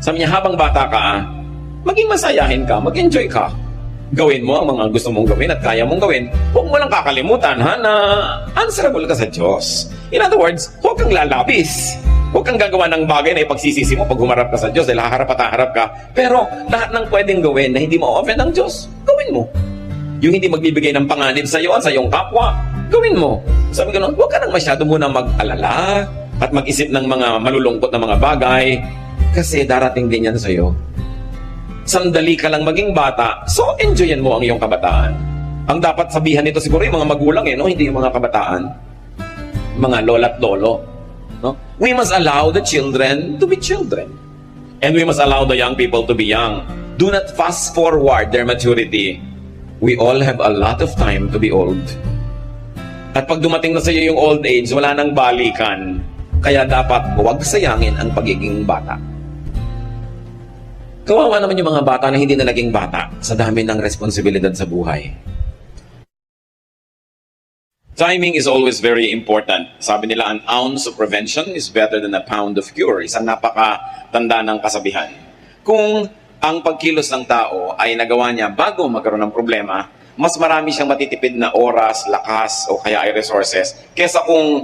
Sabi niya, habang bata ka, maging masayahin ka, mag-enjoy ka. Gawin mo ang mga gusto mong gawin at kaya mong gawin. Huwag mo lang kakalimutan, ha, na answerable ka sa Diyos. In other words, huwag kang lalabis. Huwag kang gagawa ng bagay na ipagsisisi mo pag humarap ka sa Diyos dahil haharap at haharap ka. Pero lahat ng pwedeng gawin na hindi mo offend ang Diyos, gawin mo. Yung hindi magbibigay ng panganib sa iyo at sa iyong kapwa, gawin mo. Sabi ko, huwag ka nang masyado muna mag-alala at mag-isip ng mga malulungkot na mga bagay kasi darating din yan sa iyo. Sandali ka lang maging bata, so enjoyin mo ang iyong kabataan. Ang dapat sabihan nito siguro yung mga magulang, no? Hindi yung mga kabataan. Mga lola at lolo. No? We must allow the children to be children. And we must allow the young people to be young. Do not fast forward their maturity. We all have a lot of time to be old. At pag dumating na sa iyo yung old age, wala nang balikan. Kaya dapat huwag sayangin ang pagiging bata. Kawawa naman yung mga bata na hindi na naging bata sa dami ng responsibilidad sa buhay. Timing is always very important. Sabi nila, an ounce of prevention is better than a pound of cure. Isang napakatanda ng kasabihan. Kung ang pagkilos ng tao ay nagawa niya bago magkaroon ng problema, mas marami siyang matitipid na oras, lakas, o kaya ay resources, kesa kung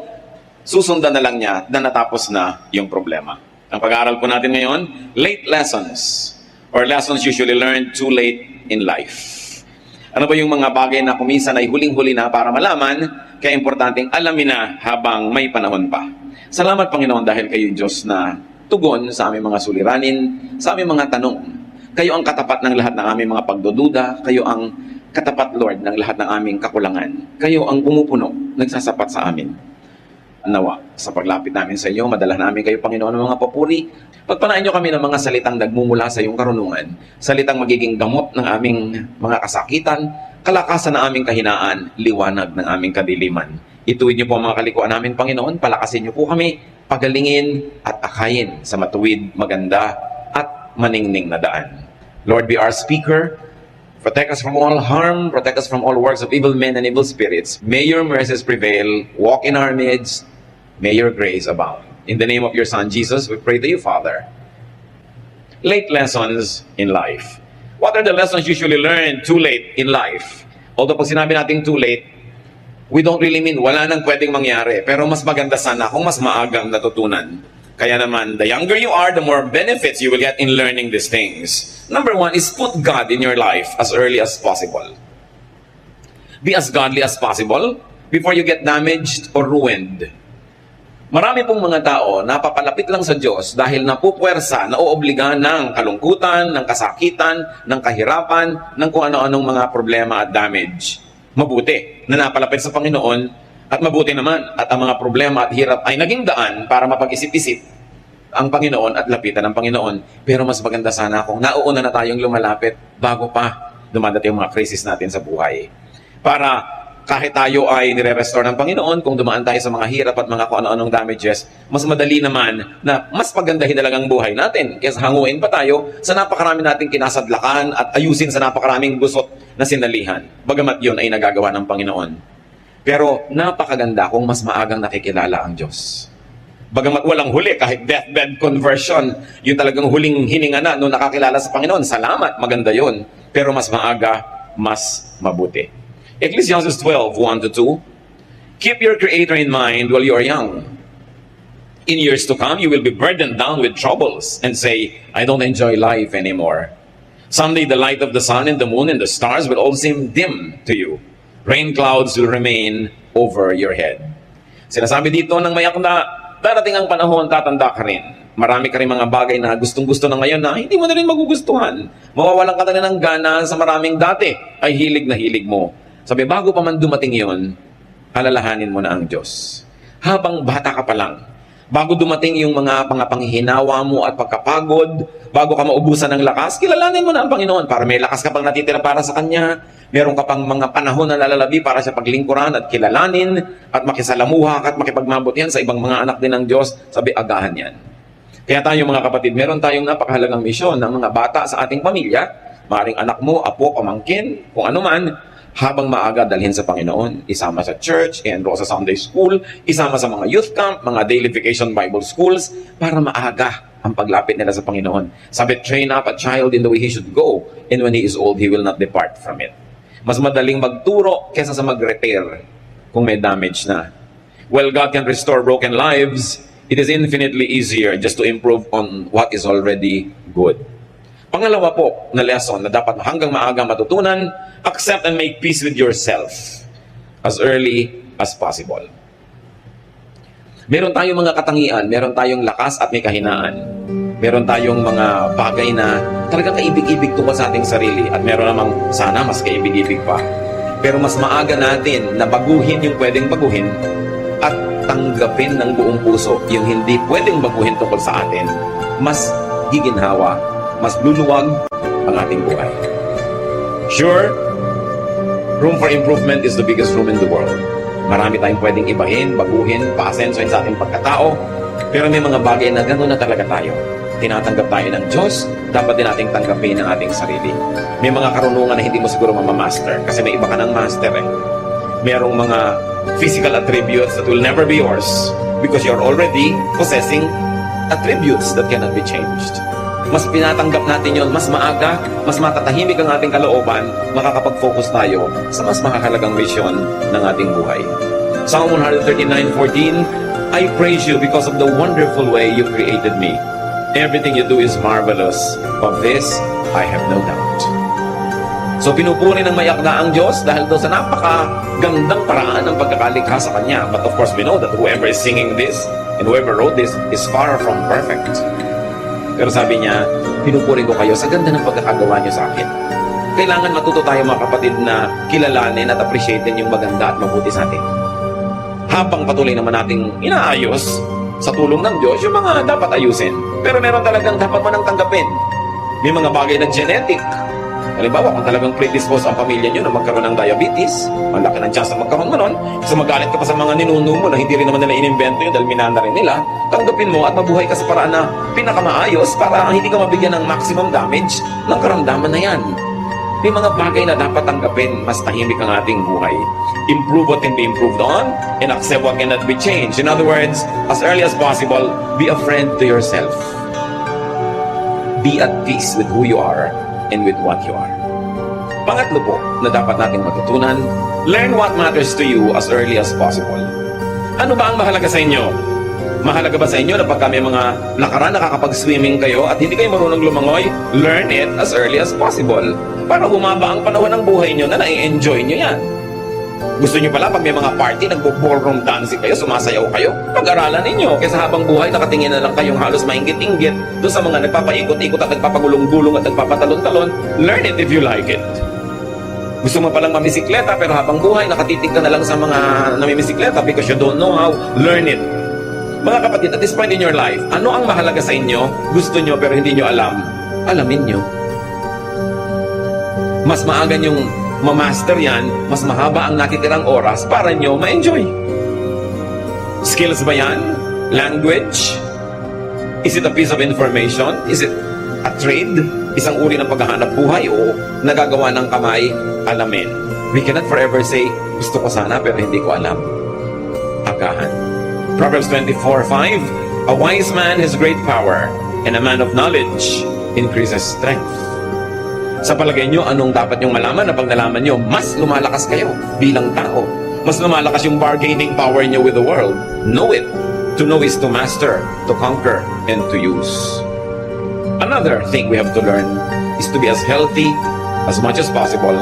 susundan na lang niya na natapos na yung problema. Ang pag-aaral po natin ngayon, late lessons, or lessons usually learned too late in life. Ano ba yung mga bagay na kuminsan ay huling-huli na para malaman, kaya importanteng alamin na habang may panahon pa. Salamat Panginoon dahil kayo Diyos na tugon sa aming mga suliranin, sa aming mga tanong. Kayo ang katapat ng lahat ng aming mga pagdududa, kayo ang katapat Lord ng lahat ng aming kakulangan. Kayo ang pumupuno, nagsasapat sa amin. Nawa, sa paglapit namin sa iyo, madala namin kayo Panginoon ng mga papuri. Pagpanain niyo kami ng mga salitang nagmumula sa iyong karunungan, salitang magiging gamot ng aming mga kasakitan, kalakasan ng aming kahinaan, liwanag ng aming kadiliman. Ituwid niyo po ang mga kalikuan namin Panginoon, palakasin niyo po kami, pagalingin at akayin sa matuwid, maganda at maningning na daan. Lord, be our speaker. Protect us from all harm, protect us from all works of evil men and evil spirits. May your mercies prevail, walk in our midst, may your grace abound. In the name of your Son, Jesus, we pray to you, Father. Late lessons in life. What are the lessons usually learned too late in life? Although pag sinabi natin too late, we don't really mean wala nang pwedeng mangyari. Pero mas maganda sana kung mas maagang natutunan. Kaya naman, the younger you are, the more benefits you will get in learning these things. Number one is put God in your life as early as possible. Be as godly as possible before you get damaged or ruined. Marami pong mga tao napapalapit lang sa Diyos dahil napupuwersa, nauobligahan ng kalungkutan, ng kasakitan, ng kahirapan, ng kung ano-anong mga problema at damage. Mabuti na napalapit sa Panginoon at mabuti naman at ang mga problema at hirap ay naging daan para mapag-isip-isip ang Panginoon at lapitan ng Panginoon. Pero mas maganda sana kung nauuna na tayong lumalapit bago pa dumadating ang mga krisis natin sa buhay. Para kahit tayo ay nire-restore ng Panginoon, kung dumaan tayo sa mga hirap at mga kung ano-anong damages, mas madali naman na mas pagandahin na lang ang buhay natin kaysa hanguin pa tayo sa napakarami nating kinasadlakan at ayusin sa napakaraming gusot na sinalihan. Bagamat yun ay nagagawa ng Panginoon. Pero napakaganda kung mas maagang nakikilala ang Diyos. Bagamat walang huli, kahit deathbed conversion, yung talagang huling hininga na nung nakakilala sa Panginoon, salamat, maganda yun. Pero mas maaga, mas mabuti. Ecclesiastes 12:1-2. Keep your Creator in mind while you are young. In years to come, you will be burdened down with troubles and say, I don't enjoy life anymore. Someday the light of the sun and the moon and the stars will all seem dim to you. Rain clouds will remain over your head. Sinasabi dito ng mayak na darating ang panahon, tatanda ka rin. Marami ka rin mga bagay na gustong-gusto na ngayon na hindi mo na rin magugustuhan. Mawawalan ka na ng gana sa maraming dati ay hilig na hilig mo. Sabi, bago pa man dumating yon, alalahanin mo na ang Diyos. Habang bata ka pa lang, bago dumating yung mga panghihinawa mo at pagkapagod, bago ka maubusan ng lakas, kilalanin mo na ang Panginoon para may lakas ka pang natitira para sa Kanya. Meron ka pang mga panahon na lalalabi para sa paglingkuran at kilalanin at makisalamuha at makipagmabutihan sa ibang mga anak din ng Diyos. Sabi, agahan yan. Kaya tayo mga kapatid, meron tayong napakahalagang misyon ng mga bata sa ating pamilya, maaaring anak mo, apo, pamangkin, kung ano man, habang maaga dalhin sa Panginoon, isama sa church, enroll sa Sunday school, isama sa mga youth camp, mga daily vacation Bible schools, para maaga ang paglapit nila sa Panginoon. Sabi, train up a child in the way he should go, and when he is old, he will not depart from it. Mas madaling magturo kesa sa mag-repair kung may damage na. While God can restore broken lives, it is infinitely easier just to improve on what is already good. Pangalawa po na lesson na dapat hanggang maaga matutunan, accept and make peace with yourself as early as possible. Meron tayong mga katangian, meron tayong lakas at may kahinaan. Meron tayong mga bagay na talagang kaibig-ibig tungkol sa ating sarili at meron namang sana mas kaibig-ibig pa. Pero mas maaga natin na baguhin yung pwedeng baguhin at tanggapin ng buong puso yung hindi pwedeng baguhin tungkol sa atin, mas giginhawa, mas luluwag ang ating buhay. Sure, room for improvement is the biggest room in the world. Marami tayong pwedeng ibahin, baguhin, paasensoin sa ating pagkatao, pero may mga bagay na gano'n na talaga tayo. Tinatanggap tayo ng Diyos, dapat din nating tanggapin ang ating sarili. May mga karunungan na hindi mo siguro mamamaster kasi may iba ka ng master eh. Merong mga physical attributes that will never be yours because you're already possessing attributes that cannot be changed. Mas pinatanggap natin yon, mas maaga, mas matatahimik ang ating kalooban, makakapag-focus tayo sa mas makakalagang misyon ng ating buhay. Psalm 139:14, I praise you because of the wonderful way you created me. Everything you do is marvelous. Of this, I have no doubt. So pinupuri ng mayakda ang Diyos dahil doon sa napakagandang paraan ng pagkakalikha sa Kanya. But of course, we know that whoever is singing this and whoever wrote this is far from perfect. Pero sabi niya, pinupuri ko kayo sa ganda ng pagkakagawa niyo sa akin. Kailangan matuto tayo mga kapatid na kilalanin at appreciatein yung maganda at mabuti sa atin. Habang patuloy naman nating inaayos sa tulong ng Diyos yung mga dapat ayusin. Pero meron talagang dapat mo nang tanggapin. May mga bagay na genetic. Halimbawa, kung talagang predisposed ang pamilya nyo na magkaroon ng diabetes, ang laki ng chance na magkaroon mo nun, kasi magalit ka pa sa mga ninuno mo na hindi rin naman nila inimbento yun dahil minana rin nila, tanggapin mo at mabuhay ka sa paraan na pinakamaayos para hindi ka mabigyan ng maximum damage ng karamdaman na yan. May mga bagay na dapat tanggapin, mas tahimik ang ating buhay. Improve what can be improved on and accept what cannot be changed. In other words, as early as possible, be a friend to yourself. Be at peace with who you are and with what you are. Pangatlo po na dapat nating matutunan, learn what matters to you as early as possible. Ano ba ang mahalaga sa inyo? Mahalaga ba sa inyo na pagka may mga lakaran nakakapag-swimming kayo at hindi kayo marunong lumangoy, learn it as early as possible para humaba ang panahon ng buhay nyo na nai-enjoy nyo yan. Gusto nyo pala pag may mga party, nagbo-ballroom dancing kayo, sumasayaw kayo, pag-aralan ninyo. Kaysa habang buhay, nakatingin na lang kayong halos maingit-inggit doon sa mga nagpapaikot-ikot at nagpapagulong-gulong at nagpapatalon-talon. Learn it if you like it. Gusto mo palang mamisikleta, pero habang buhay, nakatitig ka na lang sa mga namimisikleta because you don't know how. Learn it. Mga kapatid, at this point in your life, ano ang mahalaga sa inyo? Gusto nyo pero hindi nyo alam. Alamin nyo. Mas maaga nyong ma-master yan, mas mahaba ang natitirang oras para nyo ma-enjoy. Skills ba yan? Language? Is it a piece of information? Is it a trade? Isang uri ng paghahanap buhay o nagagawa ng kamay? Alamin. We cannot forever say, gusto ko sana pero hindi ko alam. Agahan. Proverbs 24:5, a wise man has great power, and a man of knowledge increases strength. Sa palagay nyo, anong dapat nyong malaman na pag nalaman nyo, mas lumalakas kayo bilang tao. Mas lumalakas yung bargaining power nyo with the world. Know it. To know is to master, to conquer, and to use. Another thing we have to learn is to be as healthy as much as possible,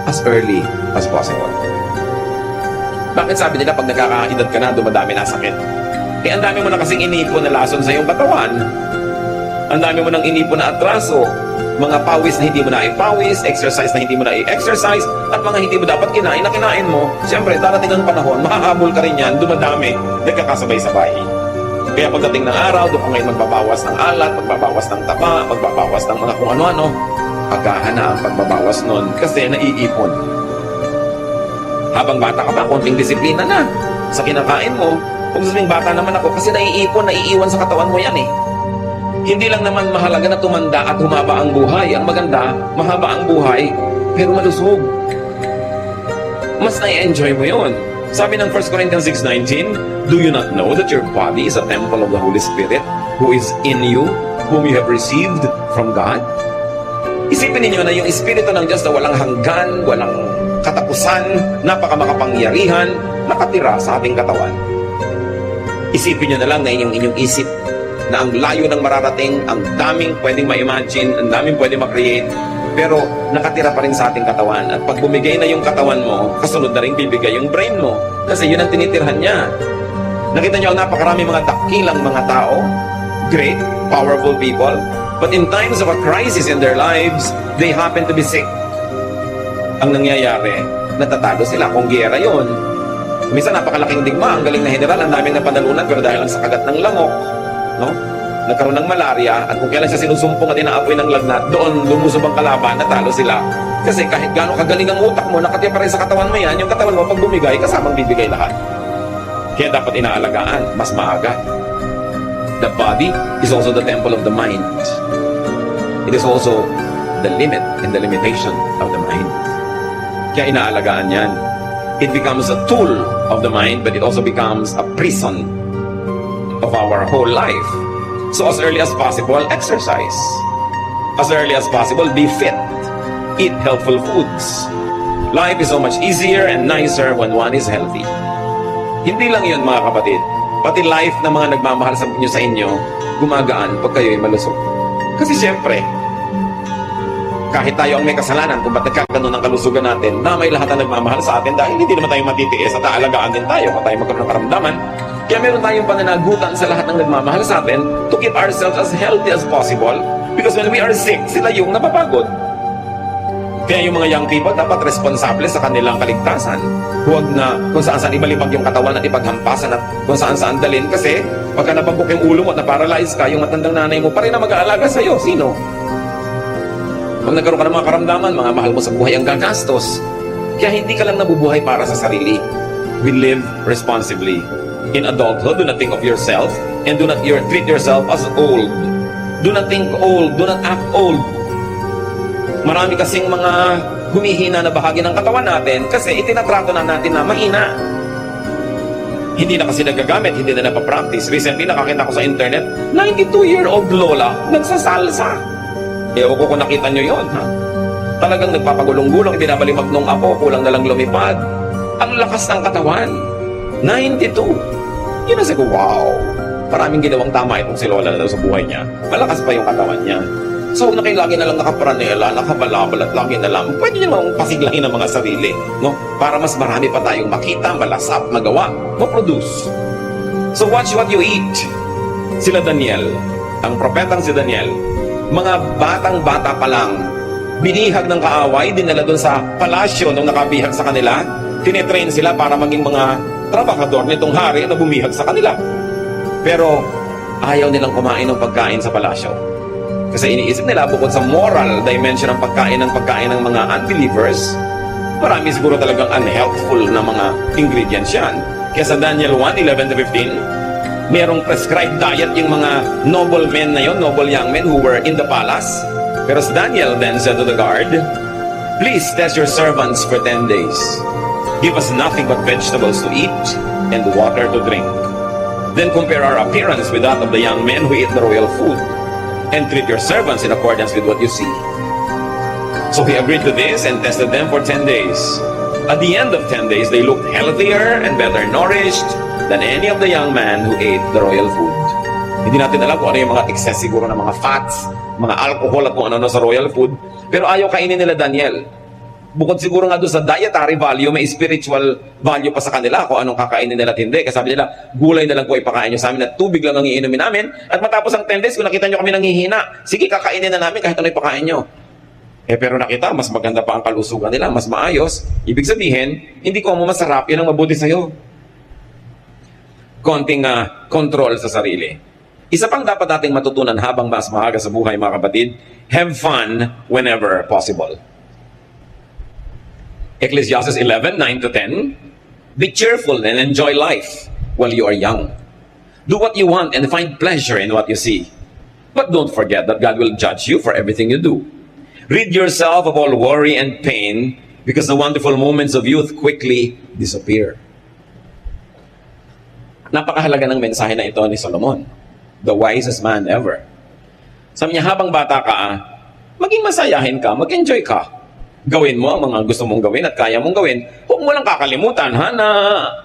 as early as possible. Bakit sabi nila pag nagkakaedad ka na, dumadami na sakit? Eh, ang dami mo na kasing inipon na lason sa iyong katawan. Ang dami mo nang inipon na atraso, mga pawis na hindi mo na ipawis, exercise na hindi mo na i-exercise, at mga hindi mo dapat kinain na kinain mo. Siyempre, darating ang panahon, makahabol ka rin yan, dumadami, nagkakasabay-sabay. Kaya pagdating ng araw, doon ka ngayon magbabawas ng alat, magbabawas ng taba, magbabawas ng mga kung ano-ano, agahan na ang pagbabawas nun kasi naiipon. Habang bata ka pa, konting disiplina na sa kinakain mo. Kung gusto mong bata naman ako, kasi naiipon, naiiwan sa katawan mo yan eh. Hindi lang naman mahalaga na tumanda at humaba ang buhay. Ang maganda, mahaba ang buhay, pero malusog. Mas na-enjoy mo yun. Sabi ng 1 Corinthians 6:19, do you not know that your body is a temple of the Holy Spirit who is in you, whom you have received from God? Isipin ninyo na yung Espiritu ng Diyos na walang hanggan, walang katapusan, napakamakapangyarihan, nakatira sa ating katawan. Isipin nyo na lang na inyong isip na ang layo ng mararating, ang daming pwedeng ma-imagine, ang daming pwedeng ma-create, pero nakatira pa rin sa ating katawan. At pag bumigay na yung katawan mo, kasunod na rin bibigay yung brain mo. Kasi yun ang tinitirhan niya. Nakita nyo ang napakarami mga dakilang mga tao, great, powerful people, but in times of a crisis in their lives, they happen to be sick. Ang nangyayari, natatalo sila kung giyera yun. Minsan napakalaking digma, ang galing na general, ang daming napanalunan, pero dahil lang sa kagat ng lamok, no? Nagkaroon ng malaria, at kung kailan siya sinusumpong at inaapoy ng lagnat, doon lumusob ang kalaban, natalo sila. Kasi kahit gano'ng kagaling ang utak mo, nakatiya pa rin sa katawan mo yan, yung katawan mo pag bumigay, kasamang bibigay lahat. Kaya dapat inaalagaan, mas maaga. The body is also the temple of the mind. It is also the limit and the limitation of the mind. Kaya inaalagaan yan. It becomes a tool of the mind, but it also becomes a prison of our whole life. So as early as possible, exercise. As early as possible, be fit. Eat healthful foods. Life is so much easier and nicer when one is healthy. Hindi lang yun mga kapatid. Pati life ng mga nagmamahal sa inyo, gumagaan pag kayo'y malusog. Kasi siyempre, kahit tayo ang may kasalanan kung ba't nagkakaroon ng kalusugan natin, na may lahat na nagmamahal sa atin dahil hindi naman tayo matitiis at aalagaan din tayo kung tayo magkaroon ng karamdaman. Kaya meron tayong pananagutan sa lahat ng nagmamahal sa atin to keep ourselves as healthy as possible, because when we are sick, sila yung napapagod. Kaya yung mga young people dapat responsable sa kanilang kaligtasan. Huwag na kung saan-saan ibalibag yung katawan at ipaghampasan at kung saan-saan dalhin, kasi pagka nabagok yung ulo mo at na-paralyze ka, yung matandang nanay mo pa rin na mag-aalaga sa'yo. Sino? Pag nagkaroon ka ng mga karamdaman, mga mahal mo sa buhay ang gagastos. Kaya hindi ka lang nabubuhay para sa sarili. We live responsibly. In adulthood, do not think of yourself and do not treat yourself as old. Do not think old. Do not act old. Marami kasing mga humihina na bahagi ng katawan natin kasi itinatrato na natin na mahina. Hindi na kasi nagagamit, hindi na napapractice. Recently, nakakita ko sa internet, 92-year-old lola nagsasalsa. Ewan ko kung nakita nyo yun, ha? Talagang nagpapagulong-gulong, binabalimag nung apo, kulang na lang lumipad. Ang lakas ng katawan. 92. Yun na ko, wow. Maraming ginawang tama itong si Lola na sa buhay niya. Malakas pa yung katawan niya. So, huwag na kayo lagi na lang nakaparanela, nakabalabal at lagi na lang. Pwede nyo namang pasiglahin ang mga sarili, no? Para mas marami pa tayong makita, malasap, magawa, maproduce. So, watch what you eat. Sila Daniel, ang propetang si Daniel, mga batang-bata pa lang, binihag ng kaaway, dinala doon sa palasyo nung nakabihag sa kanila, tinetrain sila para maging mga trabahador nitong hari na bumihag sa kanila. Pero ayaw nilang kumain ng pagkain sa palasyo. Kasi iniisip nila, bukod sa moral dimension ng pagkain ng mga unbelievers, marami siguro talagang unhealthful na mga ingredients yan. Kaya sa Daniel 1:11-15, merong prescribed diet yung mga noble men na yon, noble young men who were in the palace. Pero si Daniel then said to the guard, "Please test your servants for 10 days. Give us nothing but vegetables to eat and water to drink. Then compare our appearance with that of the young men who eat the royal food, and treat your servants in accordance with what you see." So he agreed to this and tested them for 10 days. At the end of 10 days, they looked healthier and better nourished than any of the young men who ate the royal food. Hindi natin alam kung ano yung mga excess siguro ng mga fats, mga alcohol at kung ano sa royal food. Pero ayaw kainin nila Daniel. Bukod siguro nga doon sa dietary value, may spiritual value pa sa kanila kung anong kakainin nila at hindi. Kasi sabi nila, gulay na lang po ipakain nyo sa amin at tubig lang ang iinumin namin. At matapos ang 10 days, kung nakita nyo kami nanghihina, sige, kakainin na namin kahit ano ipakain nyo. Pero nakita, mas maganda pa ang kalusugan nila, mas maayos. Ibig sabihin, hindi ko mo masarap, yun ang mabuti sa'yo. Konting control sa sarili. Isa pang dapat nating matutunan habang mas maaga sa buhay, mga kapatid, have fun whenever possible. Ecclesiastes 11:9-10, be cheerful and enjoy life while you are young. Do what you want and find pleasure in what you see. But don't forget that God will judge you for everything you do. Rid yourself of all worry and pain because the wonderful moments of youth quickly disappear. Napakahalaga ng mensahe na ito ni Solomon. the wisest man ever. Sabi niya, habang bata ka, maging masayahin ka, mag-enjoy ka. Gawin mo ang mga gusto mong gawin at kaya mong gawin. Huwag mo lang kakalimutan na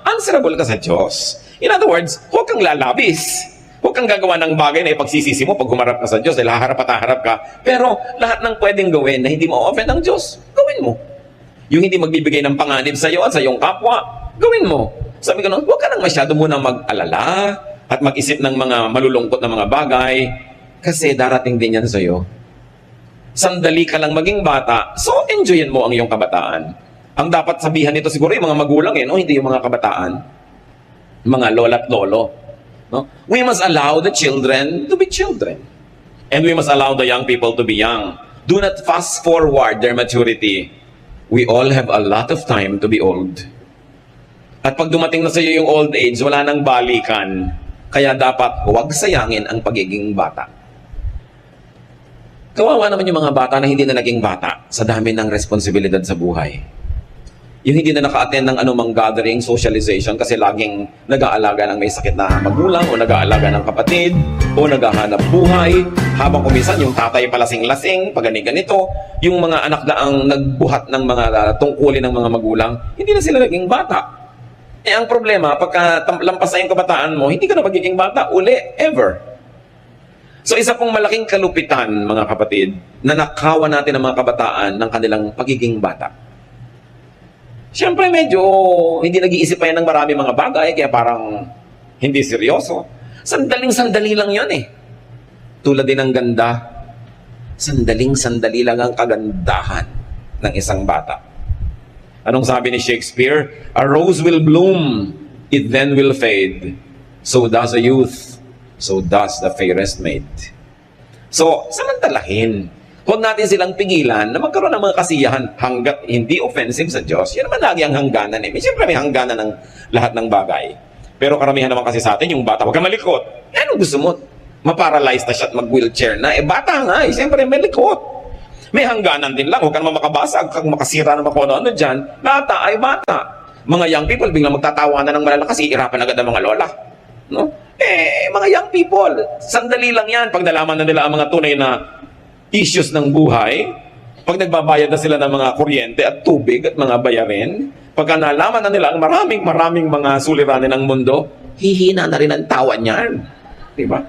answerable ka sa Diyos. In other words, huwag kang lalabis. Huwag kang gagawa ng bagay na ipagsisisi mo pag humarap ka sa Diyos dahil haharap at haharap ka. Pero lahat ng pwedeng gawin na hindi mo offend ang Diyos, gawin mo. Yung hindi magbibigay ng panganib sa iyo at sa iyong kapwa, gawin mo. Sabi ko, huwag ka nang masyado munang mag-alala at mag-isip ng mga malulungkot na mga bagay kasi darating din yan sa iyo. Sandali ka lang maging bata, so enjoyin mo ang iyong kabataan. Ang dapat sabihan nito siguro yung mga magulang, no? Hindi yung mga kabataan. Mga lola at lolo. No? We must allow the children to be children. And we must allow the young people to be young. Do not fast forward their maturity. We all have a lot of time to be old. At pag dumating na sa iyo yung old age, wala nang balikan. Kaya dapat huwag sayangin ang pagiging bata. Kawawa naman yung mga bata na hindi na naging bata sa dami ng responsibilidad sa buhay. Yung hindi na naka-attend ng anumang gathering, socialization, kasi laging nag-aalaga ng may sakit na magulang o nag-aalaga ng kapatid o naghahanap buhay. Habang kumisan, yung tatay palasing-lasing, pag ganito, yung mga anak na ang nagbuhat ng mga tungkulin ng mga magulang, hindi na sila naging bata. Eh ang problema, pagka lampas na yung kabataan mo, hindi ka na magiging bata uli, ever. So isa pong malaking kalupitan, mga kapatid, na nakawan natin ang mga kabataan ng kanilang pagiging bata. Siyempre medyo hindi nag-iisip pa yan ng marami mga bagay, kaya parang hindi seryoso. Sandaling-sandali lang yan eh. Tulad din ng ganda, sandaling-sandali lang ang kagandahan ng isang bata. Anong sabi ni Shakespeare? A rose will bloom, it then will fade. So does a youth. So does the fairest maid. So, samantalahin. Huwag natin silang pigilan na magkaroon ng mga kasiyahan hanggat hindi offensive sa Diyos. Yan naman lagi ang hangganan eh. Siyempre may hangganan ng lahat ng bagay. Pero karamihan naman kasi sa atin, yung bata, huwag kang malikot. Ano gusto mo? Maparalyzed na siya at mag-wheelchair na. Eh, bata nga eh. Siyempre may likot. May hangganan din lang. Huwag ka naman makabasag. Huwag kang makasira naman kung ano dyan. Bata ay bata. Mga young people, biglang magtatawanan ng malalakas. Iirapan agad ang mga lola. No? Eh, mga young people, sandali lang yan pag nalaman na nila ang mga tunay na issues ng buhay, pag nagbabayad na sila ng mga kuryente at tubig at mga bayarin, pagka nalaman na nila ang maraming mga suliranin ng mundo, hihina na rin ang tawa niyan. Diba?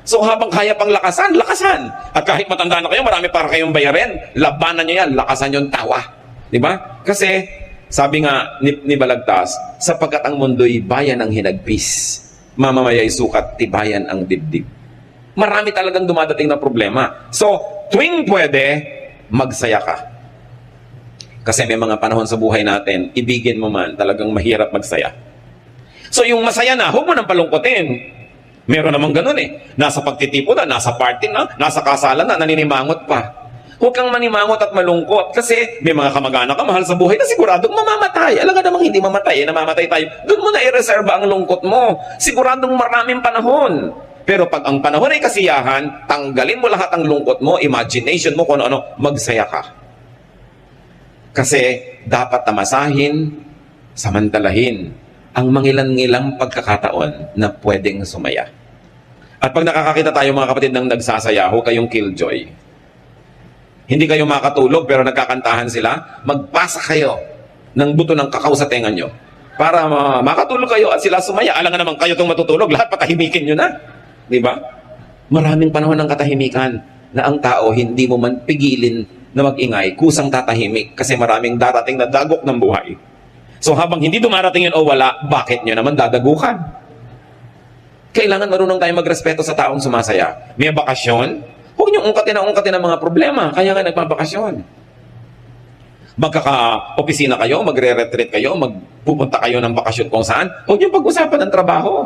So habang kaya pang lakasan, lakasan. At kahit matanda na kayo, marami para kayong bayarin, labanan nyo yan, lakasan yung tawa. Diba? Kasi, sabi nga ni Balagtas, sapagkat ang mundo'y bayan ng hinagpis, mamamayay sukat, tibayan ang dibdib. Marami talagang dumadating na problema. So, tuwing pwede, magsaya ka. Kasi may mga panahon sa buhay natin, ibigin mo man, talagang mahirap magsaya. So, yung masaya na, huwag mo nang palungkotin. Meron namang ganun eh. Nasa pagtitipo na, nasa party na, nasa kasalan na, naninimangot pa. Huwag kang manimangot at malungkot kasi may mga kamag-anak ka mahal sa buhay na siguradong mamamatay. Alam ka namang hindi mamatay, namamatay tayo. Doon mo na i-reserva ang lungkot mo. Siguradong maraming panahon. Pero pag ang panahon ay kasiyahan, tanggalin mo lahat ang lungkot mo, imagination mo kung ano-ano, magsaya ka. Kasi dapat tamasahin, samantalahin ang mangilan-ngilang pagkakataon na pwedeng sumaya. At pag nakakakita tayo mga kapatid ng nagsasaya, huwag kayong killjoy. Hindi kayo makatulog pero nagkakantahan sila, magpasa kayo ng buto ng kakao sa tenga nyo para makatulog kayo at sila sumaya. Alam nga naman kayo itong matutulog, lahat patahimikin nyo na. Diba? Maraming panahon ng katahimikan na ang tao hindi mo man pigilin na mag-ingay, kusang tatahimik kasi maraming darating na dagok ng buhay. So habang hindi dumarating yun o wala, bakit nyo naman dadagukan? Kailangan marunong tayo magrespeto sa taong sumasaya. May bakasyon, huwag niyong ungkatin ang mga problema. Kaya nga nagpapakasyon. Magkaka-opisina kayo, magre-retreat kayo, magpupunta kayo ng bakasyon kung saan. Huwag niyong pag-usapan ng trabaho.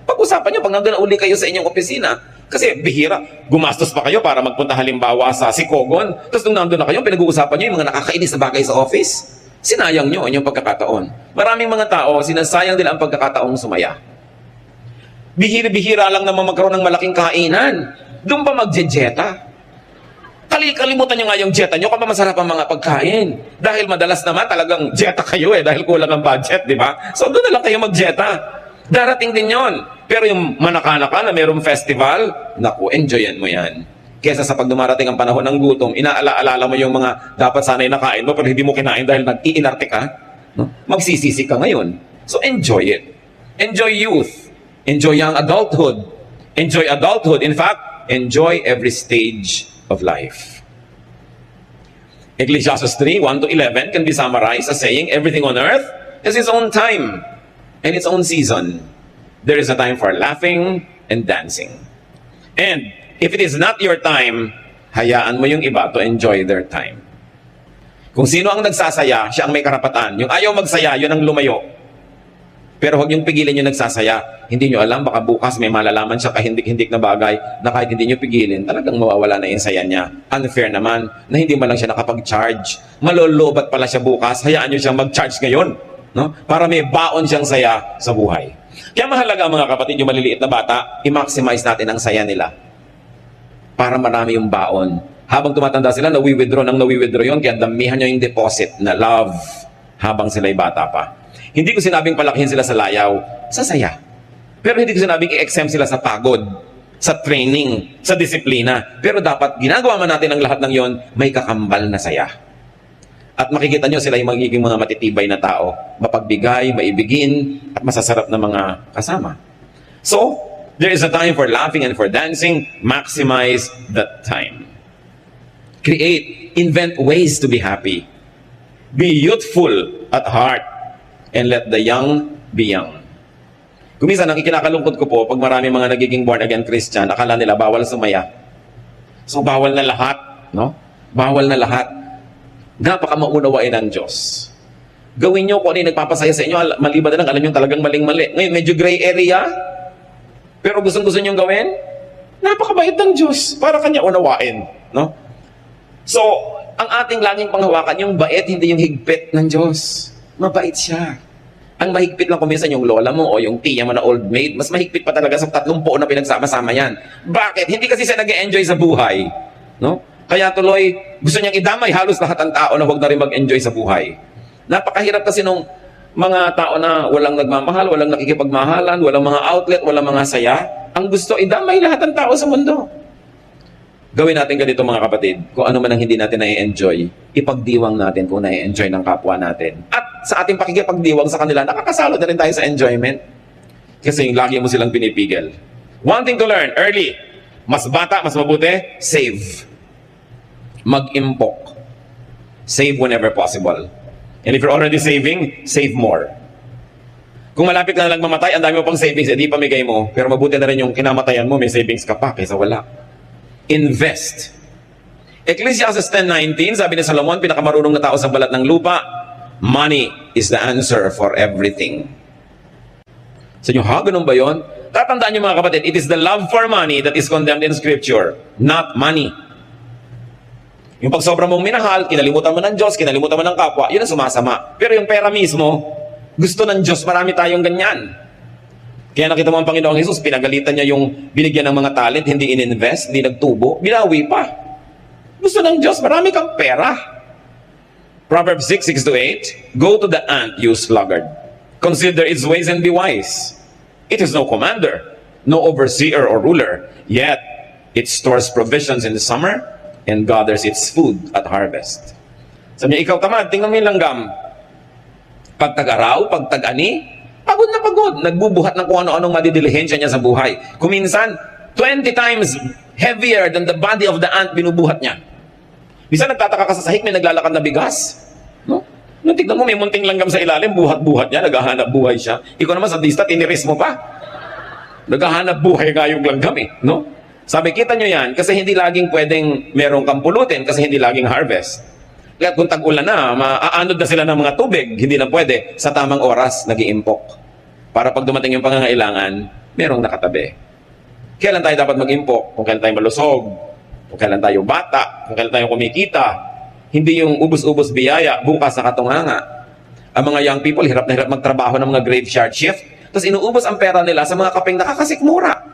Pag-usapan niyo pag nandun na uli kayo sa inyong opisina. Kasi bihira, gumastos pa kayo para magpunta halimbawa sa Sikogon. Tapos nung nandun na kayo, pinag-uusapan niyo yung mga nakakainis na bagay sa office. Sinayang niyo ang inyong pagkakataon. Maraming mga tao, sinasayang nila ang pagkakataong sumaya. Bihira-bihira lang naman magkaroon ng malaking kainan. Doon pa mag-jeta. Kalimutan nyo nga yung jeta nyo kung masarap ang mga pagkain. Dahil madalas naman talagang jeta kayo dahil kulang ang budget, di ba? So doon na lang kayo mag-jeta. Darating din yon. Pero yung manaka-naka na mayroong festival, naku, enjoyan mo yan. Kesa sa pag dumarating ang panahon ng gutom, inaala-alala mo yung mga dapat sana'y nakain mo, pero hindi mo kinain dahil nag-iinarte ka, no? Magsisisi ka ngayon. So enjoy it. Enjoy youth. Enjoy young adulthood. Enjoy adulthood. In fact, enjoy every stage of life. Ecclesiastes 3, 1-11 can be summarized as saying, everything on earth has its own time and its own season. There is a time for laughing and dancing. And if it is not your time, hayaan mo yung iba to enjoy their time. Kung sino ang nagsasaya, siya ang may karapatan. Yung ayaw magsaya, yun ang lumayo. Pero huwag yung pigilan yung nagsasaya. Hindi nyo alam, baka bukas may malalaman siya kahindik-hindik na bagay na kahit hindi nyo pigilin, talagang mawawala na yung saya niya. Unfair naman na hindi man lang siya nakapag-charge. Malolobat pala siya bukas, hayaan nyo siyang mag-charge ngayon. No? Para may baon siyang saya sa buhay. Kaya mahalaga mga kapatid, yung maliliit na bata, i-maximize natin ang saya nila. Para marami yung baon. Habang tumatanda sila, nawi-withdraw yun, kaya damihan nyo yung deposit na love habang sila'y bata pa. Hindi ko sinabing palakihin sila sa layaw, sa saya. Pero hindi ko sinabing i-exempt sila sa pagod, sa training, sa disiplina. Pero dapat ginagawa man natin ang lahat ng yon, may kakambal na saya. At makikita nyo sila yung magiging mga matitibay na tao, mapagbigay, maibigin, at masasarap na mga kasama. So, there is a time for laughing and for dancing. Maximize that time. Create, invent ways to be happy. Be youthful at heart, and let the young be young. Kung minsan, ang ikinakalungkot ko po, pag marami mga nagiging born-again Christian, akala nila bawal sumaya. So, bawal na lahat, no? Bawal na lahat. Napaka maunawain ng Diyos. Gawin nyo kung ano yung nagpapasaya sa inyo, maliban na lang, alam nyo talagang maling-mali. Ngayon, medyo gray area, pero gustong-gusto nyo gawin, napakabait ng Diyos para kanya unawain. No? So, ang ating laging panghawakan, yung bait, hindi yung higpit ng Diyos. Mabait siya. Ang mahigpit lang kuminsan yung lola mo o yung tiya mo na old maid, mas mahigpit pa talaga sa 30 na pinagsama-sama yan. Bakit? Hindi kasi siya nag-enjoy sa buhay. No? Kaya tuloy, gusto niyang idamay halos lahat ng tao na huwag na rin mag-enjoy sa buhay. Napakahirap kasi nung mga tao na walang nagmamahal, walang nakikipagmahalan, walang mga outlet, walang mga saya. Ang gusto, idamay lahat ng tao sa mundo. Gawin natin ganito mga kapatid, kung ano man ang hindi natin na-enjoy, ipagdiwang natin kung na-enjoy ng kapwa natin. At sa ating pakikipagdiwang sa kanila, nakakasalo na rin tayo sa enjoyment. Kasi yung lagi mo silang pinipigil. One thing to learn, early. Mas bata, mas mabuti, save. Mag-impok. Save whenever possible. And if you're already saving, save more. Kung malapit ka na lang mamatay, ang dami mo pang savings, edi pamigay mo. Pero mabuti na rin yung kinamatayan mo, may savings ka pa kaysa wala. Invest. Ecclesiastes 10:19, sabi ni Solomon, pinakamarunong na tao sa balat ng lupa, money is the answer for everything. Sa inyo, ha? Ganun ba yun? Tatandaan niyo mga kapatid, it is the love for money that is condemned in Scripture, not money. Yung pag sobra mong minahal, kinalimutan mo ng Diyos, kinalimutan mo ng kapwa, yun ang sumasama. Pero yung pera mismo, gusto ng Diyos, marami tayong ganyan. Kaya nakita mo ang Panginoong Jesus, pinagalitan niya yung binigyan ng mga talent, hindi ininvest, hindi nagtubo, binawi pa. Gusto ng Diyos, marami kang pera. Proverbs 6:6-8, go to the ant, you sluggard. Consider its ways and be wise. It is no commander, no overseer or ruler, yet it stores provisions in the summer and gathers its food at harvest. Sabi niya, ikaw tamad, tingnan mo yung langgam. Pag tag-araw, pag tag-ani, pagod na pagod. Nagbubuhat ng kung ano-anong madidilihensya niya sa buhay. Kuminsan, 20 times heavier than the body of the ant binubuhat niya. Bisa nagtataka ka sa sahig, may naglalakad na bigas. No? Nung tignan mo, may munting langgam sa ilalim, buhat-buhat niya, naghahanap buhay siya. Ikaw naman sa dista, tiniris mo pa. Naghahanap buhay nga yung langgam eh. No? Sabi, kita nyo yan, kasi hindi laging pwedeng merong kang pulutin, kasi hindi laging harvest. Kaya kung tag-ulan na, maaanod na sila ng mga tubig, hindi na pwede, sa tamang oras, nag-iimpok. Para pag dumating yung pangangailangan, merong nakatabi. Kailan tayo dapat mag-impok? Kung kailan tayo malusog, kung kailan tayo bata, kung kailan tayo kumikita. Hindi yung ubus-ubus biyaya, bukas na katunganga. Ang mga young people, hirap na hirap magtrabaho ng mga graveyard shift, tapos inuubos ang pera nila sa mga kapeng nakakasikmura.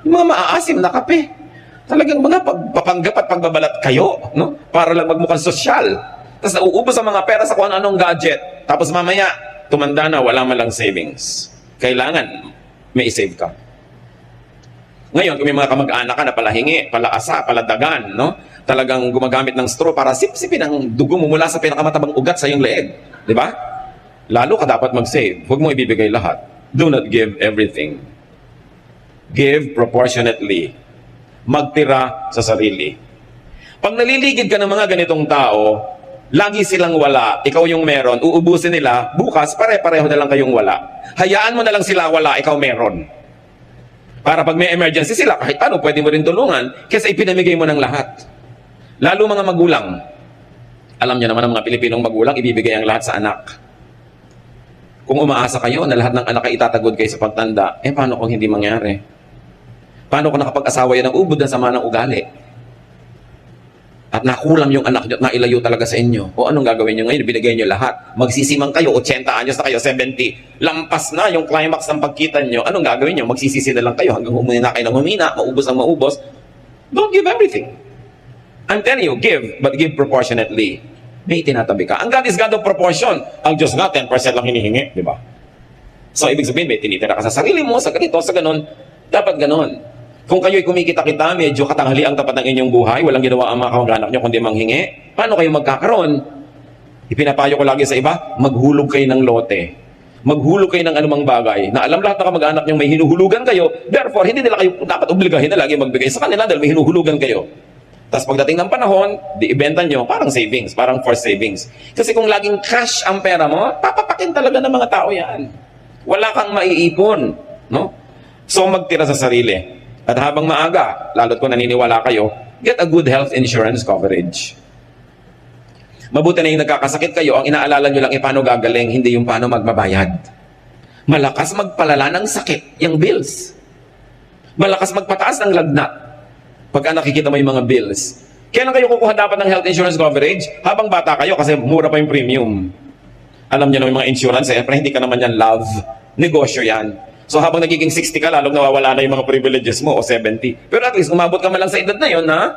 Yung mga maaasim na kape. Talagang mga pagpapanggap at pagbabalat kayo, no? Para lang magmukhang sosyal. Tapos nauubos ang mga pera sa kung anong gadget. Tapos mamaya, tumanda na, wala man lang savings. Kailangan may isave ka. Ngayon, kung may mga kamag-anak ka na palahingi, palaasa, paladagan, no? Talagang gumagamit ng straw para sipsipin ang dugo mo mula sa pinakamatabang ugat sa iyong leeg. Di ba? Lalo ka dapat mag-save. Huwag mo ibibigay lahat. Do not give everything. Give proportionately. Magtira sa sarili. Pag naliligid ka ng mga ganitong tao, lagi silang wala, ikaw yung meron, uubusin nila, bukas pare-pareho na lang kayong wala. Hayaan mo na lang sila wala, ikaw meron. Para pag may emergency sila, kahit paano, pwede mo rin tulungan kasi ipinamigay mo ng lahat. Lalo mga magulang. Alam niyo naman ang mga Pilipinong magulang, ibibigay ang lahat sa anak. Kung umaasa kayo na lahat ng anak ay itatagod kayo sa pagtanda, paano kung hindi mangyari? Paano kung nakapag-asawa yan ng ubod ng sama ng ugali? At nakulam yung anak nyo at nailayo talaga sa inyo. O anong gagawin nyo ngayon? Binigay nyo lahat. Magsisimang kayo, 80 anyos na kayo, 70. Lampas na yung climax ng pagkita nyo. Anong gagawin nyo? Magsisisi na lang kayo hanggang humina kayo ng humina, maubos ang maubos. Don't give everything. I'm telling you, give, but give proportionately. May tinatabi ka. Ang God is God of proportion. Ang Diyos nga, 10% lang hinihingi, di ba? So, ibig sabihin, may tinitira ka sa sarili mo, sa ganito, sa ganon. Dapat ganon. Kung kayo'y kumikita-kita, medyo katanghali ang tapat ng inyong buhay, walang ginawa ang mga kamag-anak nyo kundi manghingi, paano kayo magkakaroon? Ipinapayo ko lagi sa iba, maghulog kayo ng lote. Maghulog kayo ng anumang bagay na alam lahat ng kamag-anak nyo may hinuhulugan kayo, therefore, hindi nila kayo dapat obligahin na lagi magbigay sa kanila dahil may hinuhulugan kayo. Tapos pagdating ng panahon, di ibenta nyo, parang savings, parang forced savings. Kasi kung laging cash ang pera mo, papapakin talaga ng mga tao yan. Wala kang maiipon. No? So magtira sa sarili. At habang maaga, lalo't kung naniniwala kayo, get a good health insurance coverage. Mabuti na yung nagkakasakit kayo, ang inaalala nyo lang paano gagaling, hindi yung paano magbabayad. Malakas magpalala ng sakit, yung bills. Malakas magpataas ng lagnat. Pagka nakikita mo yung mga bills. Kailan kayo kukuha dapat ng health insurance coverage? Habang bata kayo kasi mura pa yung premium. Alam nyo na yung mga insurance, pero hindi ka naman yan love. Negosyo yan. So habang nagiging 60 ka, lalong nawawala na yung mga privileges mo o 70. Pero at least umabot ka man lang sa edad na yun na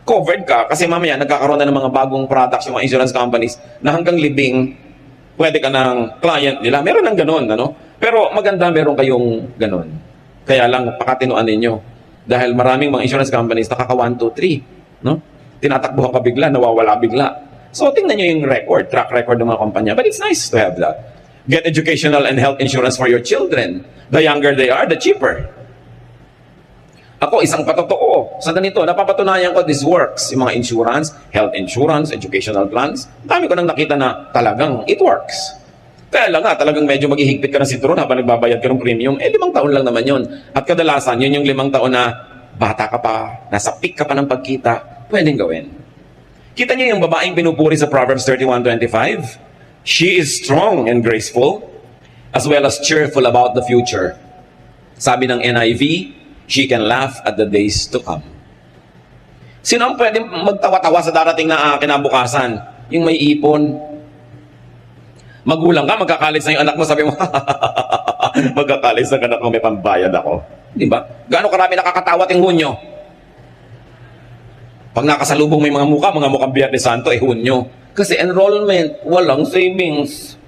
covered ka. Kasi mamaya nagkakaroon na ng mga bagong products yung mga insurance companies na hanggang libing, pwede ka ng client nila. Meron ng ganun, ano? Pero maganda meron kayong ganun. Kaya lang pakatinuan ninyo. Dahil maraming mga insurance companies nakaka 1, 2, 3. No? Tinatakbuhan ka bigla, nawawala bigla. So tingnan nyo yung record, track record ng mga kumpanya. But it's nice to have that. Get educational and health insurance for your children. The younger they are, the cheaper. Ako, isang patotoo. Sa ganito, napapatunayan ko this works. Yung mga insurance, health insurance, educational plans. Dami ko nang nakita na talagang it works. Kaya lang nga, talagang medyo maghihigpit ka ng sinturon habang nagbabayad ka ng premium. 5 taon lang naman yun. At kadalasan, yun yung 5 taon na bata ka pa, nasa peak ka pa ng pagkita, pwedeng gawin. Kita niyo yung babaeng pinupuri sa Proverbs 31:25? She is strong and graceful, as well as cheerful about the future. Sabi ng NIV, she can laugh at the days to come. Sino ang pwede magtawa-tawa sa darating na kinabukasan? Yung may ipon. Magulang ka, magkakalis na yung anak mo, sabi mo, magkakalis na anak mo, may pambayad ako. Di ba? Gaano karami nakakatawa ting Hunyo? Pag nakasalubong may mga mukhang Biyernes Santo, Hunyo. Kasi enrollment, walang savings.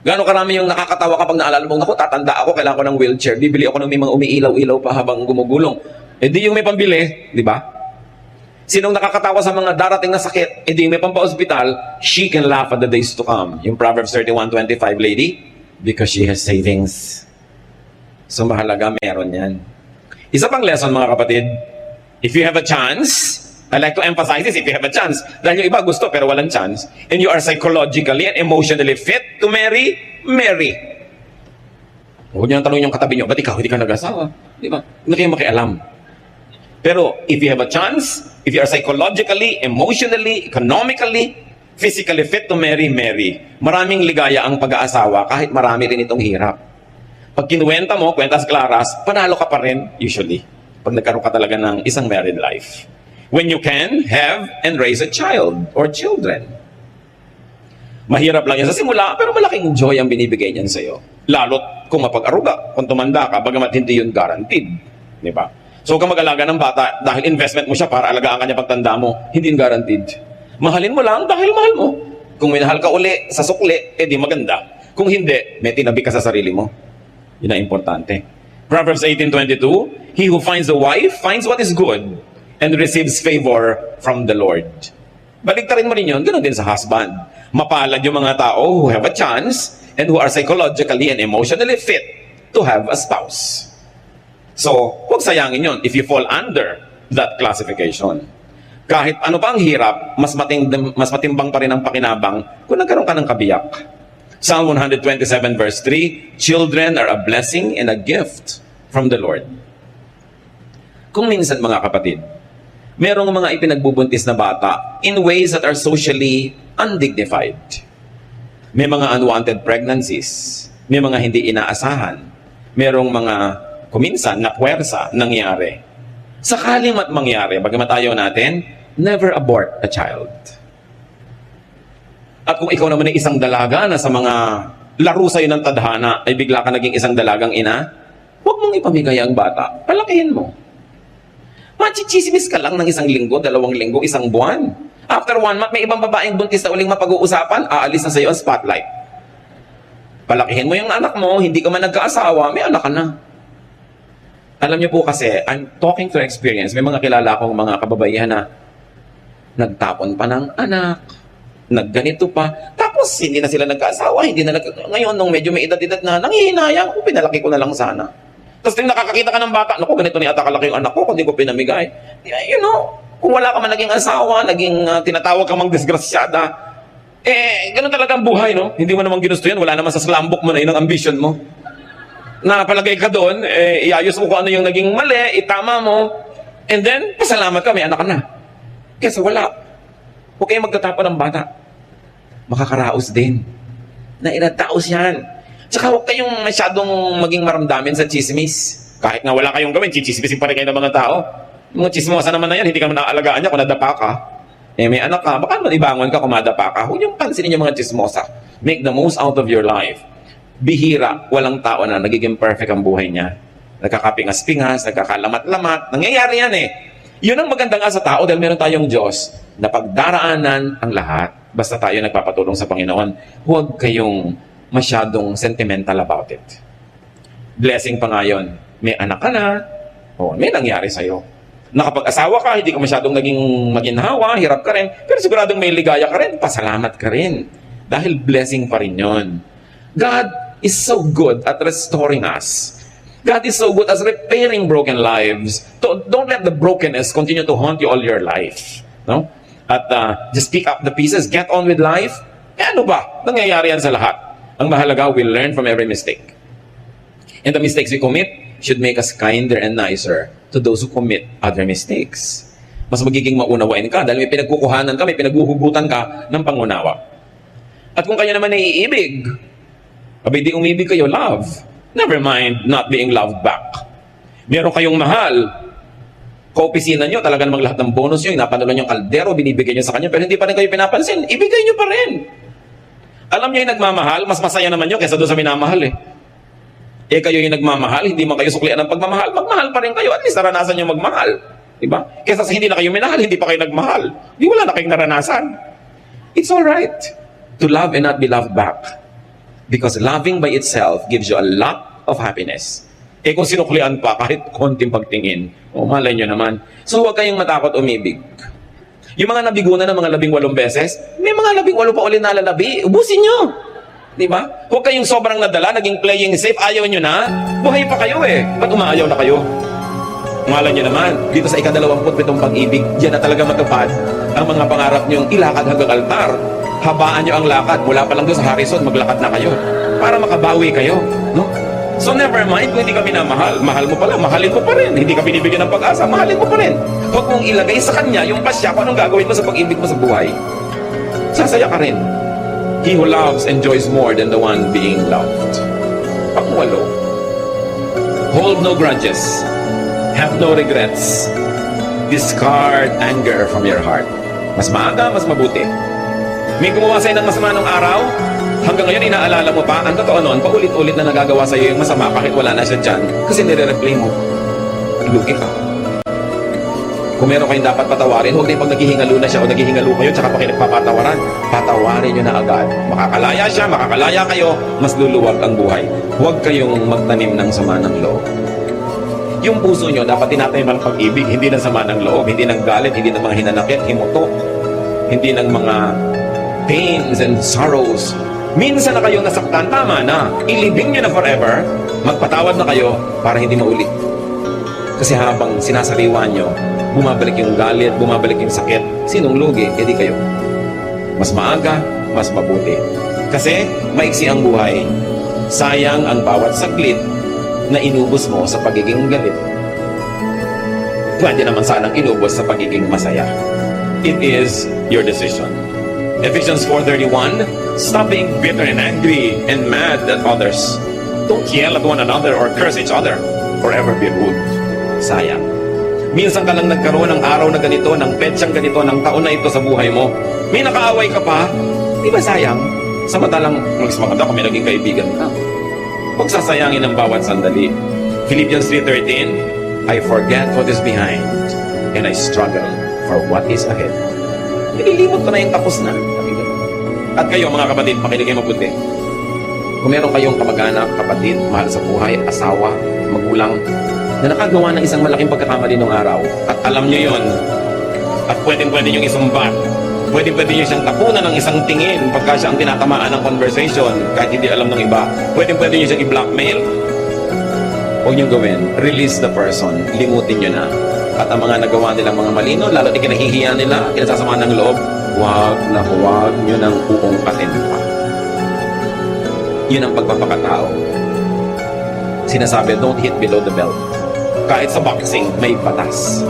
Gaano karami yung nakakatawa kapag naalala mo, naku, tatanda ako, kailangan ko ng wheelchair. Bibili ako ng may mga umiilaw-ilaw pa habang gumugulong. Di yung may pambili, di ba? Sinong nakakatawa sa mga darating na sakit, di yung may pampa-hospital, she can laugh at the days to come. Yung Proverbs 31:25, lady, because she has savings. So mahalaga, meron yan. Isa pang lesson, mga kapatid, if you have a chance, I like to emphasize this, if you have a chance. Dahil yung iba gusto pero walang chance. And you are psychologically and emotionally fit to marry, marry. Huwag niyo nang tanongin yung katabi niyo, ba't ikaw hindi ka nag-asawa? Di ba? Hindi kayo makialam. Pero if you have a chance, if you are psychologically, emotionally, economically, physically fit to marry, marry. Maraming ligaya ang pag-aasawa kahit marami rin itong hirap. Pag kinuwenta mo, kwentas klaras, panalo ka pa rin usually. Pag nagkaroon ka talaga ng isang married life. When you can have and raise a child or children. Mahirap lang yan sa simula, pero malaking joy ang binibigay niyan sa'yo. Lalo't kung mapag-aruga, kung tumanda ka, bagamat hindi yun guaranteed. Di ba? So kung mag-alaga ng bata, dahil investment mo siya para alagaan kanya pagtanda mo, hindi yun guaranteed. Mahalin mo lang dahil mahal mo. Kung minahal ka uli sa sukli, di maganda. Kung hindi, may tinabi ka sa sarili mo. Yun ang importante. Proverbs 18:22, he who finds a wife finds what is good and receives favor from the Lord. Baliktarin mo rin yun, ganoon din sa husband. Mapalad yung mga tao who have a chance and who are psychologically and emotionally fit to have a spouse. So, huwag sayangin yun if you fall under that classification. Kahit ano pa ang hirap, mas matimbang pa rin ang pakinabang kung nagkaroon ka ng kabiyak. Psalm 127 verse 3, children are a blessing and a gift from the Lord. Kung minsan mga kapatid, merong mga ipinagbubuntis na bata in ways that are socially undignified. May mga unwanted pregnancies, may mga hindi inaasahan, merong mga kuminsan na puwersa nangyari. Sakaling mangyari, bagamat ayaw natin, never abort a child. At kung ikaw naman ay isang dalaga na sa mga laro sa'yo ng tadhana ay bigla ka naging isang dalagang ina, huwag mong ipamigay ang bata, palakihin mo. Machichismis ka lang ng 1 linggo, 2 linggo, 1 buwan. After 1 month, may ibang babaeng buntis na uling mapag-uusapan, aalis na sa'yo ang spotlight. Palakihin mo yung anak mo, hindi ka man nagkaasawa, may anak ka na. Alam niyo po kasi, I'm talking to experience. May mga kilala akong mga kababaihan na nagtapon pa ng anak, nagganito pa, tapos hindi na sila nagkaasawa, ngayon, nung medyo may edad-edad na, nanghihinayang, pinalaki ko na lang sana. Tapos nakakakita ka ng bata, naku, ganito ni ata kalaki yung anak ko, kung di ko pinamigay. You know, kung wala ka man naging asawa, tinatawag ka mang disgrasyada, ganun talaga ang buhay, no? Hindi mo naman ginusto yan, wala naman sa slumbook mo na yun ang ambition mo. Napalagay ka doon, iayos mo kung ano yung naging mali, itama mo, and then, pasalamat ka, may anak ka na. Kesa wala. Huwag kayong magtatapon ng bata. Makakaraos din. Nairataos yan. Tsaka huwag kayong masyadong maging maramdamin sa chismis. Kahit nga wala kayong gawin, chichismisin pa rin kayo ng mga tao. Mga chismosa naman na yan, hindi ka naman naaalagaan niya kung nadapa ka. May anak ka, baka naman ibangon ka kung madapa ka. Huwag niyong pansinin yung mga chismosa. Make the most out of your life. Bihira, walang tao na nagiging perfect ang buhay niya. Nagkakapingas-pingas, nagkakalamat-lamat. Nangyayari yan eh. Yun ang maganda nga sa tao dahil meron tayong Diyos na pagdaraanan ang lahat. Basta tayo nagpapatulong sa Panginoon. Huwag kayong masyadong sentimental about it. Blessing pa nga yun. May anak ka na, may nangyari sa'yo. Nakapag-asawa ka, hindi ka masyadong naging maginhawa, hirap ka rin, pero siguradong may ligaya ka rin, pasalamat ka rin. Dahil blessing pa rin yun. God is so good at restoring us. God is so good at repairing broken lives. Don't let the brokenness continue to haunt you all your life. No? At just pick up the pieces, get on with life. Ano ba? Nangyayari yan sa lahat. Ang mahalaga, we learn from every mistake. And the mistakes we commit should make us kinder and nicer to those who commit other mistakes. Mas magiging maunawain ka dahil may pinagkukuhanan ka, may pinaghuhugutan ka ng pangunawa. At kung kayo naman ay iibig, abay di umibig kayo, love. Never mind not being loved back. Meron kayong mahal, kaopisina nyo, talaga namang lahat ng bonus nyo, inapanulan yung kaldero, binibigay nyo sa kanya, pero hindi pa rin kayo pinapansin, ibigay nyo pa rin. Alam niyo yung nagmamahal, mas masaya naman nyo kaysa doon sa minamahal eh. Kayo yung nagmamahal, hindi man kayo suklian ng pagmamahal, magmahal pa rin kayo, at least naranasan nyo magmahal. Diba? Kaysa sa hindi na kayo minahal, hindi pa kayo nagmahal. Di wala na kayong naranasan. It's alright to love and not be loved back. Because loving by itself gives you a lot of happiness. Kung sinuklian pa, kahit konting pagtingin, malay nyo naman. So huwag kayong matakot umibig. Yung mga nabigunan ng mga 18 beses, may mga 18 pa ulit na lalabi, ubusin nyo. Diba? Huwag kayong sobrang nadala, naging playing safe, ayaw nyo na, buhay pa kayo eh. Ba't umaayaw na kayo? Malay nyo naman, dito sa ika-27 pag-ibig, diyan na talaga matupad ang mga pangarap nyong ilakad hanggang altar. Habaan nyo ang lakad, mula pa lang doon sa Harrison, maglakad na kayo. Para makabawi kayo. No? So never mind kung hindi ka minamahal. Mahal mo pala, mahalin mo pa rin. Hindi ka binibigyan ng pag-asa, mahalin mo pa rin. Huwag mong ilagay sa kanya yung pasya kung anong gagawin mo sa pag-ibig mo sa buhay. Sasaya ka rin. He who loves enjoys more than the one being loved. Pangwalo. Hold no grudges. Have no regrets. Discard anger from your heart. Mas maaga, mas mabuti. May gumawa sa'yo ng masama nung araw, hanggang ngayon inaalala mo pa, ang totoo noon, paulit-ulit na nagagawa sa'yo yung masama kahit wala na siya dyan, kasi nire-replay mo. Lugi ka. Kung meron kayong dapat patawarin, huwag na yung pag naghihingalo na siya o naghihingalo kayo, tsaka pa kayo nagpapatawaran, patawarin nyo na agad. Makakalaya siya, makakalaya kayo, mas luluwag ang buhay. huwag kayong magtanim ng sama ng loob. Yung puso nyo, dapat tinatanim ng pag-ibig, hindi ng sama ng loob, hindi ng galit, hindi ng mga hinanakit, himutok, hindi ng mga pains and sorrows. Minsan na kayo nasaktan, tama na. Ilibing nyo na forever. Magpatawad na kayo para hindi maulit. Kasi habang sinasariwan nyo, bumabalik yung galit, bumabalik yung sakit. Sinong lugi? E di kayo. Mas maaga, mas mabuti. Kasi maiksi ang buhay. Sayang ang bawat saglit na inubos mo sa pagiging galit. Pwede naman sanang inubos sa pagiging masaya. It is your decision. Ephesians 4:31, stop being bitter and angry and mad at others. Don't yell at one another or curse each other or ever be rude. Sayang. Minsan ka lang nagkaroon ng araw na ganito, ng petsang ganito, ng taon na ito sa buhay mo. May nakaaway ka pa, di ba sayang? Samantalang mas maganda kung may naging kaibigan ka. Huwag sasayangin ang bawat sandali. Philippians 3:13, I forget what is behind and I struggle for what is ahead. Nililimot ko na yung tapos na. At kayo mga kapatid, makinig kayo mabuti. Kung meron kayong kamag-anak, kapatid, mahal sa buhay, asawa, magulang, na nakagawa ng isang malaking pagkakamali nung araw, at alam nyo yon, at pwede nyo isumbat, pwede nyo siyang tapunan ng isang tingin pagka siya ang tinatamaan ng conversation kahit hindi alam ng iba, pwede nyo siyang i-blackmail. Huwag nyo gawin, release the person, limutin nyo na. At ang mga nagawa nilang mga malino, lalo di kinahihiya nila, kinasasama ng loob, huwag nyo nang uungkatin pa. Yun ang pagpapakatao. Sinasabi, don't hit below the belt. Kahit sa boxing, may batas.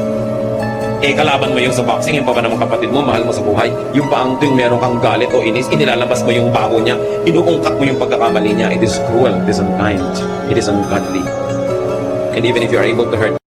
Kalaban mo yung sa boxing, yung pa ba naman kapatid mo, mahal mo sa buhay, yung pa ang tuwing meron kang galit o inis, inilalabas mo yung baho niya, inuungkat mo yung pagkakamali niya. It is cruel, it is unkind, it is ungodly. And even if you are able to hurt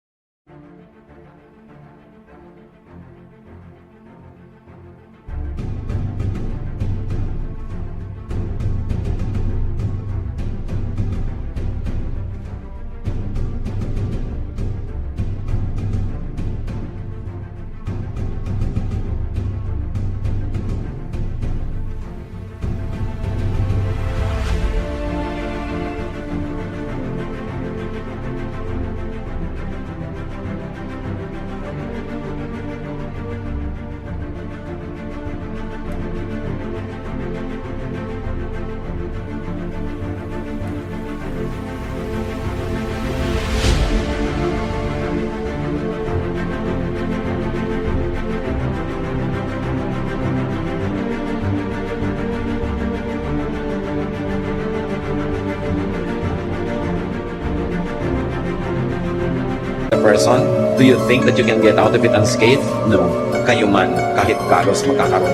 person, do you think that you can get out of it unscathed? No. Kayo man, kahit karos magkakaroon.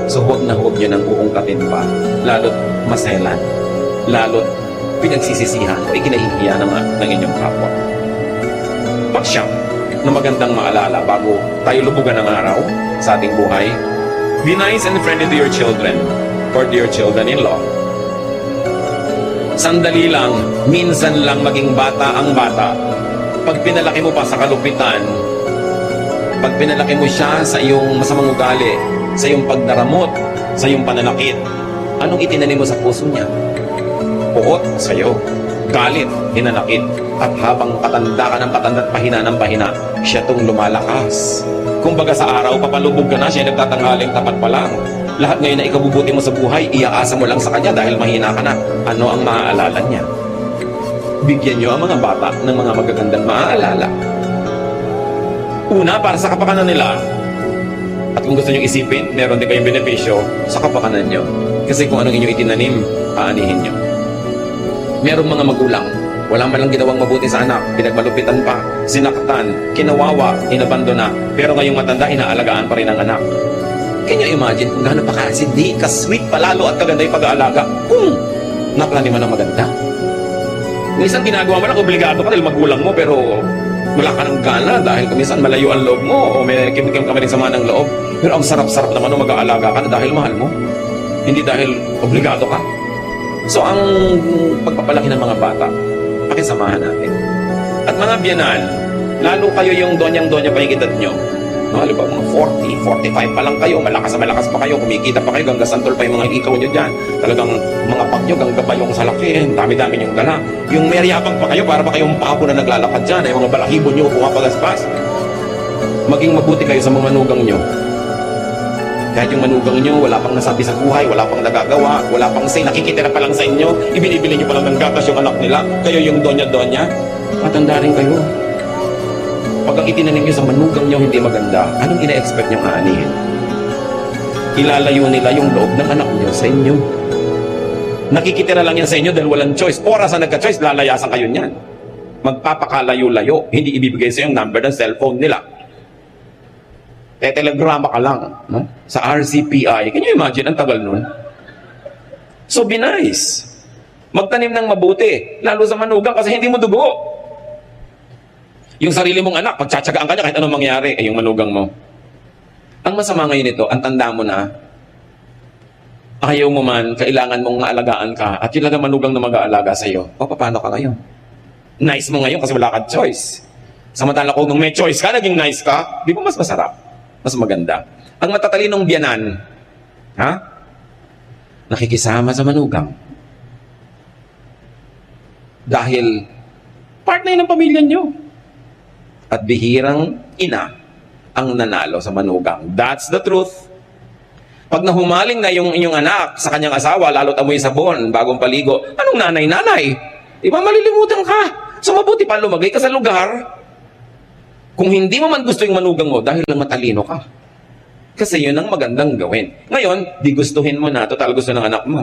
So huwag na huwag nyo nang uungkatin pa, lalo't maselan, lalo't pinagsisisihan o ikinahihiya ng inyong kapwa. Pagsyam na magandang maalala bago tayo lubugan ng araw sa ating buhay, be nice and friendly to your children or to your children-in-law. Sandali lang, minsan lang maging bata ang bata. Pag pinalaki mo pa sa kalupitan, pag pinalaki mo siya sa iyong masamang ugali, sa iyong pagdaramot, sa iyong pananakit, anong itinanim mo sa puso niya? Puot sa'yo, galit, hinanakit, at habang patanda ka ng patanda at pahina ng pahina, siya tong lumalakas. Kumbaga sa araw, papalubog ka na, siya nagtatanghaling tapat pa lang. Lahat ngayon na ikabubuti mo sa buhay, iaasa mo lang sa kanya dahil mahina ka na. Ano ang maaalala niya? Bigyan niyo ang mga bata ng mga magagandang maaalala. Una, para sa kapakanan nila. At kung gusto niyo isipin, meron din kayong benepisyo sa kapakanan niyo. Kasi kung anong inyong itinanim, aanihin niyo. Merong mga magulang, wala man lang ginawang mabuti sa anak, pinagmalupitan pa, sinaktan, kinawawa, inabandona, pero ngayong matanda, inaalagaan pa rin ang anak. Can you imagine kung gaano pa kasindi, kasweet, palalo at kaganda yung pag-aalaga kung naplaniman ng maganda? Minsan ginagawa mo lang, obligado ka dahil magulang mo, pero wala ka ng gana dahil minsan malayo ang loob mo o may kim-kim ka rin sama ng loob. Pero ang sarap-sarap naman nung mag-aalaga ka na dahil mahal mo. Hindi dahil obligado ka. So ang pagpapalaki ng mga bata, pakisamahan natin. At mga biyanan, lalo kayo yung donyang-donya pa yung edad nyo. No, halimbawa mga 40, 45 pa lang kayo, malakas na malakas pa kayo, kumikita pa kayo, gangga santol pa yung mga ikaw nyo dyan. Talagang mga pag nyo, gangga pa yung salakin, dami-dami yung dala. Yung meriyabang pa kayo, para pa kayong pabo na naglalakad dyan, ay mga balahibo nyo, pumapagaspas. Maging mabuti kayo sa mga manugang nyo. Kahit yung manugang nyo, wala pang nasabi sa buhay, wala pang nagagawa, wala pang say, nakikitira pa lang sa inyo, ibinibili nyo pa lang ng gatas yung anak nila, kayo yung donya-donya, matanda rin kayo. Pag ang itinanim nyo sa manugang nyo hindi maganda, anong ina-expect nyo aanihin? Ilalayo nila yung loob ng anak nyo sa inyo. Nakikitira lang yan sa inyo dahil walang choice. Oras na nagka-choice, lalayasan kayo niyan. Magpapakalayo-layo, hindi ibibigay sa yung number ng cellphone nila. Telegrama ka lang, no? Sa RCPI. Can you imagine? Ang tagal nun. So be nice. Magtanim ng mabuti. Lalo sa manugang kasi hindi mo dugo. Yung sarili mong anak, pagtsatsagaan ka niya kahit anong mangyari, yung manugang mo. Ang masama ngayon ito, ang tanda mo na, ayaw mo man, kailangan mong maalagaan ka, at yun lang ang manugang na mag-aalaga sa'yo. O, paano ka ngayon? Nice mo ngayon kasi wala kang choice. Samantala kung nung may choice ka, naging nice ka, di ba mas masarap? Mas maganda. Ang matatalinong biyanan, nakikisama sa manugang. Dahil part na yun ng pamilya nyo. At bihirang ina ang nanalo sa manugang. That's the truth. Pag nahumaling na yung inyong anak sa kanyang asawa, lalo't amoy sabon, bagong paligo, anong nanay-nanay? Di ba malilimutan ka? So mabuti pa lumagay ka sa lugar. Kung hindi mo man gusto yung manugang mo, dahil lang matalino ka. Kasi yun ang magandang gawin. Ngayon, di gustuhin mo na, total gusto ng anak mo.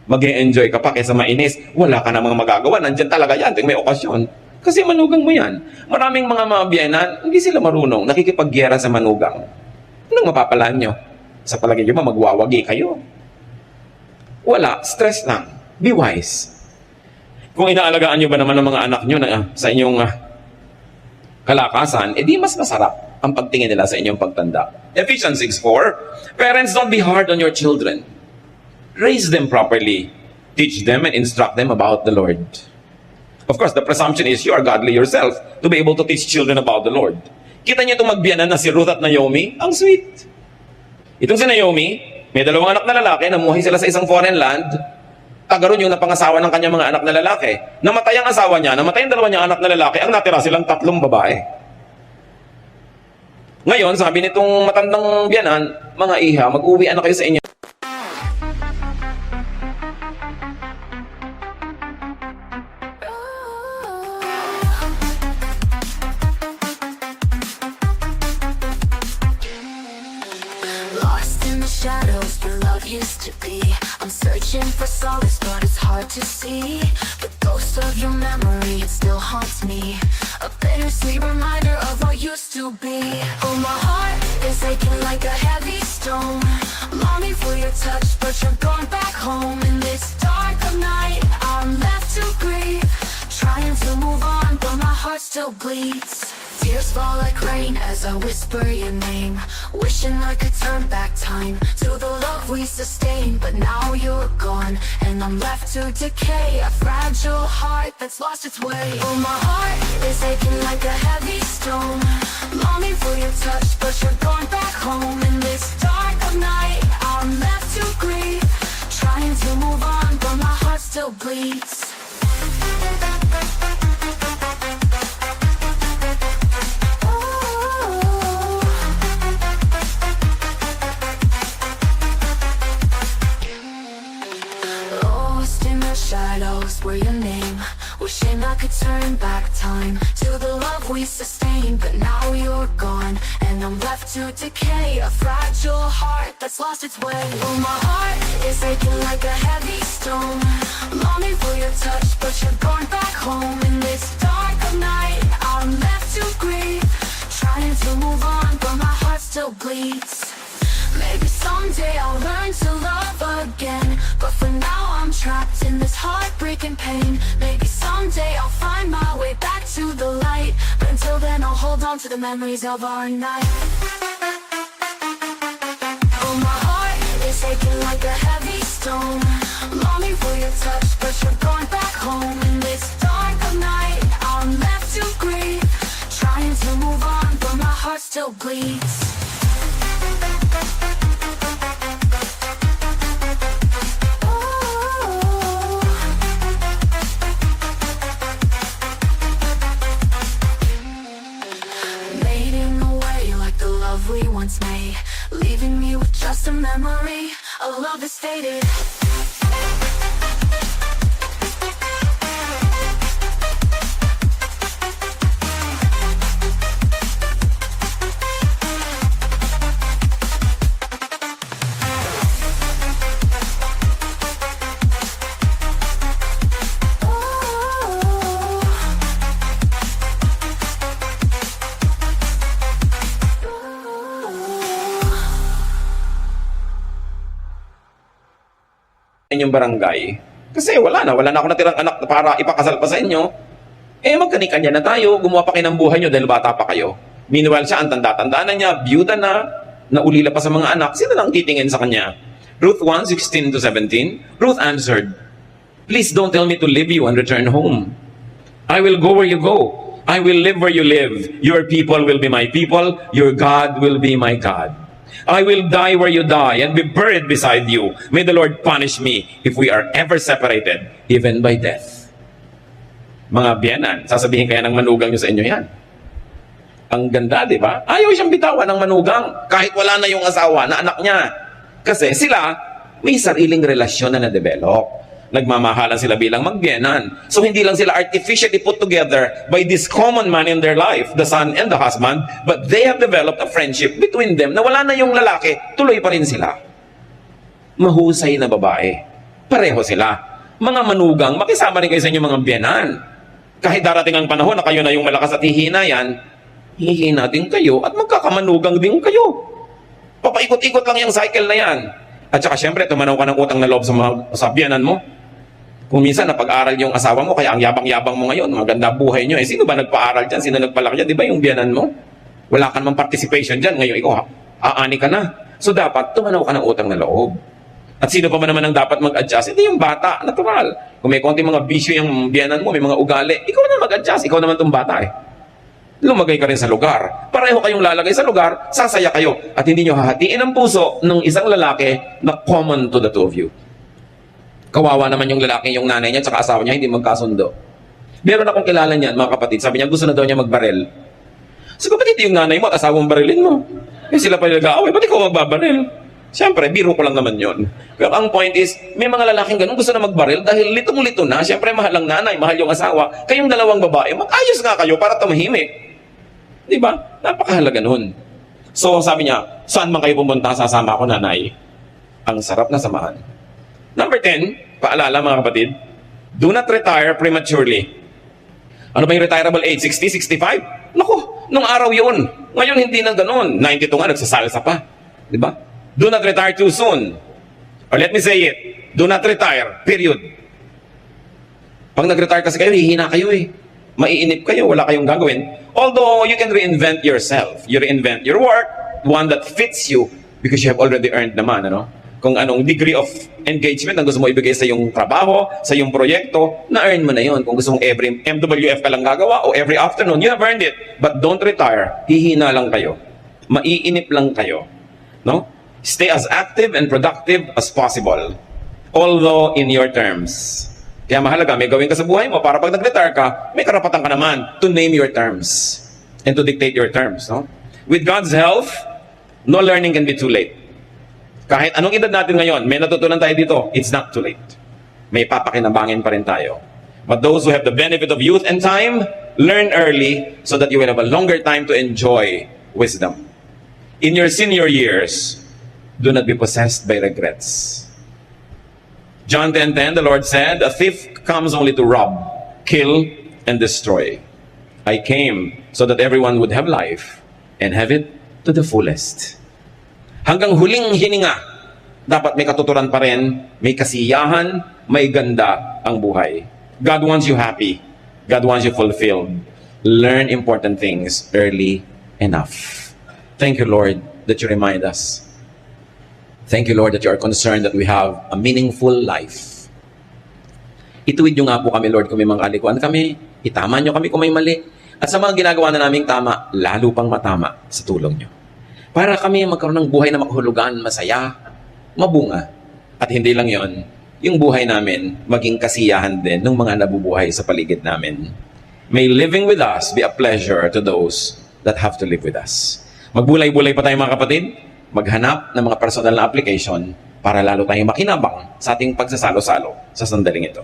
Mag-e-enjoy ka pa kaysa mainis. Wala ka na mga magagawa. Nandyan talaga yan. May okasyon. Kasi manugang mo yan. Maraming mga mabiyanan, hindi sila marunong. Nakikipagyera sa manugang. Anong mapapalaan nyo? Sa palagay nyo ba, magwawagi kayo? Wala. Stress lang. Be wise. Kung inaalagaan nyo ba naman ng mga anak nyo na, sa inyong kalakasan, edi mas masarap ang pagtingin nila sa inyong pagtanda. Ephesians 6:4, Parents, don't be hard on your children. Raise them properly. Teach them and instruct them about the Lord. Of course, the presumption is you are godly yourself to be able to teach children about the Lord. Kita niyo itong magbiyanan na si Ruth at Naomi? Ang sweet. Itong si Naomi, may dalawang anak na lalaki, namuhay sila sa isang foreign land. Tagaroon yung napangasawa ng kanyang mga anak na lalaki. Namatay ang asawa niya, namatay ang dalawa niyang anak na lalaki, ang natira silang 3 babae. Ngayon, sabi nitong matandang biyanan, mga iha, mag-uwi na kayo sa inyo. Shadows where love used to be. I'm searching for solace, but it's hard to see. The ghost of your memory, it still haunts me. A bittersweet reminder of what used to be. Oh, my heart is aching like a heavy stone. Longing for your touch, but you're gone back home. In this dark of night, I'm left to grieve. Trying to move on, but my heart still bleeds. Tears fall like rain as I whisper your name. Wishing I could turn back time to the love we sustained. But now you're gone and I'm left to decay. A fragile heart that's lost its way. Oh, my heart is aching like a heavy stone. Longing for your touch, but you're gone back home. In this dark of night, I'm left to grieve. Trying to move on, but my heart still bleeds. Shadows were your name. Wishing I could turn back time to the love we sustained. But now you're gone and I'm left to decay. A fragile heart that's lost its way. Oh, my heart is aching like a heavy stone. Longing for your touch, but you're gone back home. In this dark of night, I'm left to grieve. Trying to move on, but my heart still bleeds. Maybe someday I'll learn to love again, but for now I'm trapped in this heartbreaking pain. Maybe someday I'll find my way back to the light, but until then I'll hold on to the memories of our night. Oh, my heart is aching like a heavy stone. Longing for your touch, but you're gone back home. In this dark of night, I'm left to grieve. Trying to move on, but my heart still bleeds. haunts me, leaving me with just a memory. A love that's faded. Inyong barangay. Kasi wala na ako natirang anak para ipakasal pa sa inyo. Magkani-kanya na tayo, gumawa pa kayo ng buhay nyo dahil bata pa kayo. Meanwhile siya, ang tanda-tanda na niya, byuda na, naulila pa sa mga anak, sino lang titingin sa kanya? Ruth 1:16-17, Ruth answered, "Please don't tell me to leave you and return home. I will go where you go. I will live where you live. Your people will be my people. Your God will be my God. I will die where you die and be buried beside you. May the Lord punish me if we are ever separated, even by death." Mga biyenan, sasabihin kaya ng manugang nyo sa inyo yan. Ang ganda, di ba? Ayaw siyang bitawan ng manugang kahit wala na yung asawa na anak niya. Kasi sila, may sariling relasyon na na-develop. Nagmamahalan sila bilang magbiyenan. So hindi lang sila artificially put together by this common man in their life, the son and the husband, but they have developed a friendship between them na wala na yung lalaki, tuloy pa rin sila. Mahusay na babae. Pareho sila. Mga manugang, makisama rin kayo sa inyong mga biyenan. Kahit darating ang panahon na kayo na yung malakas at hihina yan, hihina din kayo at magkakamanugang din kayo. Papaikot-ikot lang yung cycle na yan. At saka syempre, tumanaw ka ng utang na loob sa biyanan mo. Kung minsan napag-aral yung asawa mo, kaya ang yabang-yabang mo ngayon, maganda buhay nyo. Sino ba nagpa-aral dyan? Sino nagpalaki dyan? Di ba yung biyanan mo? Wala ka namang participation dyan. Ngayon ikaw, aani ka na. So dapat, tumanaw ka ng utang na loob. At sino pa man naman ang dapat mag-adjust? Hindi yung bata, natural. Kung may konti mga bisyo yung biyanan mo, may mga ugali, ikaw na mag-adjust. Ikaw naman itong bata Lumagay ka rin sa lugar. Pareho kayong lalagay sa lugar, sasaya kayo. At hindi nyo hahatiin ang puso ng isang lalaki na common to the two of you. Kawawa naman yung lalaki, yung nanay niya, tsaka asawa niya, hindi magkasundo. Meron akong kilala niyan, mga kapatid. Sabi niya, gusto na daw niya magbaril. So kapatid, yung nanay mo at asawang barilin mo. Sila pa nag-aaway, ba't ikaw magbabaril? Siyempre, biro ko lang naman yon. Pero ang point is, may mga lalaking ganun gusto na magbaril dahil litong-lito na. Siyempre, mahal ang nanay, mahal yung asawa. Kayong dalawang babae, mag-ayos nga kayo para tumahimik. Di ba? Napakahalaga nun. So, sabi niya, saan man kayo pumunta, sasama ako, nanay. Ang sarap na samahan. Number 10, paalala mga kapatid, do not retire prematurely. Ano ba yung retirable age? 60, 65? Naku, nung araw yun. Ngayon hindi na ganun. 92 nga, nagsasalsa pa. Di ba? Do not retire too soon. Or let me say it, do not retire, period. Pag nag-retire kasi kayo, hihina kayo Maiinip kayo, wala kayong gagawin. Although, you can reinvent yourself. You reinvent your work, one that fits you, because you have already earned naman, Kung anong degree of engagement ang gusto mo ibigay sa iyong trabaho, sa iyong proyekto, na-earn mo na yon. Kung gusto mong every MWF ka lang gagawa o every afternoon, you have earned it. But don't retire. Hihina lang kayo. Maiinip lang kayo. No? Stay as active and productive as possible. Although in your terms. Kaya mahalaga, may gawin ka sa buhay mo para pag nag-retire ka, may karapatan ka naman to name your terms and to dictate your terms. No? With God's help, no learning can be too late. Kahit anong edad natin ngayon, may natutunan tayo dito, it's not too late. May papakinabangin pa rin tayo. But those who have the benefit of youth and time, learn early so that you will have a longer time to enjoy wisdom. In your senior years, do not be possessed by regrets. John 10:10, the Lord said, "A thief comes only to rob, kill, and destroy. I came so that everyone would have life and have it to the fullest." Hanggang huling hininga, dapat may katuturan pa rin, may kasiyahan, may ganda ang buhay. God wants you happy. God wants you fulfilled. Learn important things early enough. Thank you, Lord, that you remind us. Thank you, Lord, that you are concerned that we have a meaningful life. Ituwid nyo nga po kami, Lord, kung may mga kalikuan kami. Itama nyo kami kung may mali. At sa mga ginagawa na naming tama, lalo pang matama sa tulong nyo. Para kami magkaroon ng buhay na makahulugan, masaya, mabunga. At hindi lang yon, yung buhay namin maging kasiyahan din ng mga nabubuhay sa paligid namin. May living with us be a pleasure to those that have to live with us. Magbulay-bulay pa tayo mga kapatid, maghanap ng mga personal na application para lalo tayong makinabang sa ating pagsasalo-salo sa sandaling ito.